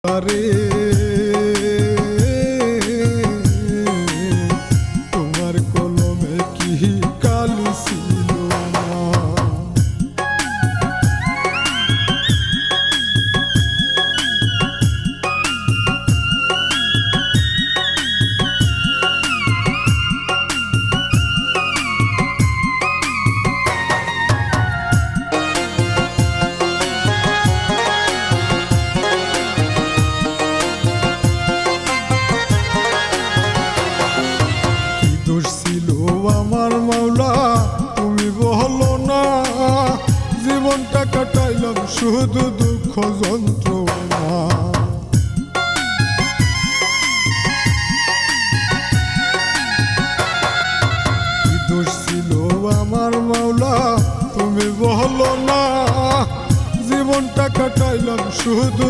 আরে তোমার কলমে কি কালি ছিল না? আমার মাওলা তুমি বলো না, জীবনটা কাটাইলাম শুধু দুঃখ যন্ত্রণা। কি দোষ ছিল আমার মাওলা তুমি বলো না, জীবনটা কাটাইলাম শুধু